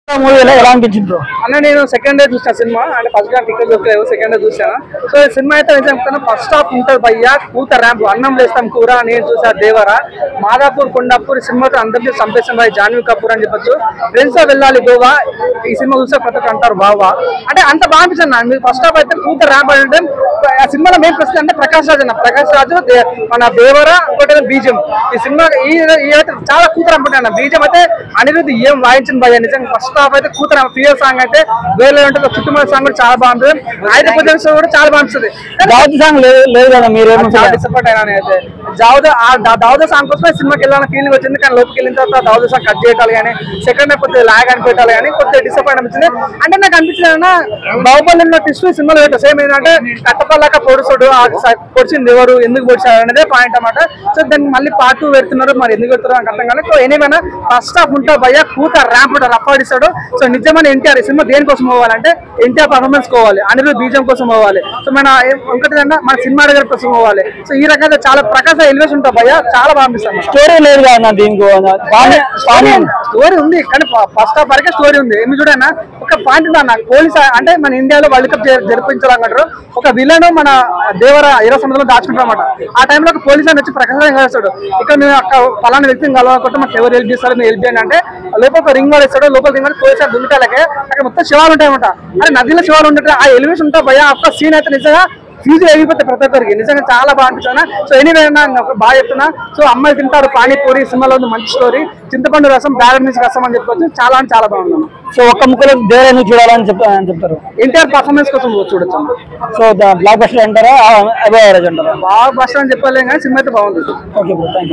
మూవీలో ఎలా అనిపించింది బ్రో? అన్న నేను సెకండ్ డే చూసాను సినిమా అంటే ఫస్ట్ డే టికెట్ దొరకలేదు సెకండ్ డే చూసాను. సో సినిమా అయితే ఏం చెప్తాను, ఫస్ట్ హాఫ్ ఉంటుంది భయ్యా కూత ర్యాంప్ అన్నం లేస్తాం కూర నేను చూసా దేవరా మాదాపూర్ కొండాపూర్ సినిమాతో అందరికీ సంపేసం భాయ్ జాన్వీ కపూర్ అని చెప్పొచ్చు. ఫ్రెండ్స్ వెళ్ళాలి గోవా ఈ సినిమా చూస్తే ప్రతి ఒక్కరు అంటారు బావా అంటే అంత బాగా అనిపించింది. మీరు ఫస్ట్ హాఫ్ అయితే కూత ర్యాంప్ అంటే ఆ సినిమాలో మెయిన్ ప్రశ్న అంటే ప్రకాష్ రాజు అన్న ప్రకాష్ రాజు మన దేవరా ఇంకోటి బీజం ఈ సినిమా ఈ అయితే చాలా కూత ర్యాంప్ అన్న బీజం అయితే అనిరుద్ధ్ ఏం వాయించింది భయ్యా నిజంగా. ఫస్ట్ హాఫ్ అయితే కూత ప్రియర్ సాంగ్ అయితే వేరే ఉంటుంది, చుట్టుముల సాంగ్ కూడా చాలా బాగుంటుంది, ఐదు పొజిషన్స్ కూడా చాలా బాగుంటుంది. దావుద్ సాంగ్ లేదు కదా మీరు డిసప్పాయింట్ అయినా అయితే దావుద సాంగ్ కోసమే సినిమాకి వెళ్ళాలని ఫీలింగ్ వచ్చింది. కానీ లోపలికి వెళ్ళిన తర్వాత దావుద సాంగ్ కట్ చేయాలి కానీ సెకండ్ హాఫ్ కొద్దిగా లాగ్ అని పెట్టాలి కానీ కొద్దిగా డిసప్పాయింట్ అనిపించింది. అంటే నాకు అనిపించింది బాహుబలి ట్విస్ట్ సినిమాలో పెట్టా సేమ్ ఏంటంటే కట్టపల్లాక పొడుచుడు పొడిచింది ఎవరు ఎందుకు పొడిచారు అనేది పాయింట్ అన్నమాట. సో దాన్ని మళ్ళీ పార్ట్ 2 పెడుతున్నారు, మరి ఎందుకు పెడుతున్నారు నాకు అర్థం కానీ. సో ఎనీమైనా ఫస్ట్ హాఫ్ ఉంటా భయ్యా కూత ర్యాంప్ రఫ్ ఆడిస్తాడు. సో నిజమైన ఎన్టీఆర్ ఈ సినిమా దేనికోసం పోవాలంటే ఎన్టీఆర్ పర్ఫార్మెన్స్ పోవాలి, అనిరుద్ధ్ బీజం కోసం పోవాలి, సో మన ఇంకటిదన్నా మన సినిమా దగ్గర కోసం పోవాలి. సో ఈ రకంగా చాలా ప్రకాశ ఎలివేషన్ ఉంటా భయ్యా చాలా బాగా అనిపిస్తుంది. స్టోరీ లేదు కదా దీనికి, స్టోరీ ఉంది కానీ ఫస్ట్ హాఫ్ వరకే స్టోరీ ఉంది. ఏమి చూడన్నా ఒక పాయింట్ నాకు పోలీస్ అంటే మన ఇండియాలో వరల్డ్ కప్ జరిపించాలంటారు, ఒక విలన్ మన దేవర 20 సంవత్సరాలు దాచుకుంటారు అన్నమాట. ఆ టైంలో ఒక పోలీస్ అని వచ్చి ప్రకాశం చేస్తాడు, ఇక్కడ మేము అక్కడ పలానా వ్యక్తిని కలవాలంటే మాకు ఎవరు హెల్ప్ చేస్తారు మీరు హెల్ప్ చేయండి అంటే లోపల ఒక రింగ్ వాడు ఇస్తాడు, లోపల రింగ్ వాడు పోలీసు దుంకాలకే అక్కడ మొత్తం శివాలు ఉంటాయన్నమాట. అంటే నదిలో శివాలు ఉంటే ఆ ఎలివేషన్ ఉంటా భయ ఆ సీన్ అయితే నిజంగా ఫ్యూజర్ అయిపోతాయి ప్రతి ఒక్కరికి నిజంగా చాలా బాగా అనిపిస్తున్నా. సో ఎనీవే బాగా చెప్తున్నా. సో అమ్మాయి తింటారు పానీపూరి సినిమాలో ఉంది మంచి స్టోరీ, చింతపండు రసం బ్యాలెన్స్ మిస్ రసం అని చెప్పొచ్చు, చాలా అంటే చాలా బాగుంది. సో ఒక్క ముక్కలో దేవరాన్ని చూడాలని చెప్తారు, ఎన్టీఆర్ పర్ఫార్మెన్స్ కోసం చూడొచ్చు. సో బ్లాక్ బస్టర్ అంటారా అబోవ్ యావరేజ్ అంటారా? బాగా బస్టర్ అని చెప్పలేం కానీ సినిమా అయితే బాగుంది. Okay bro, thank you.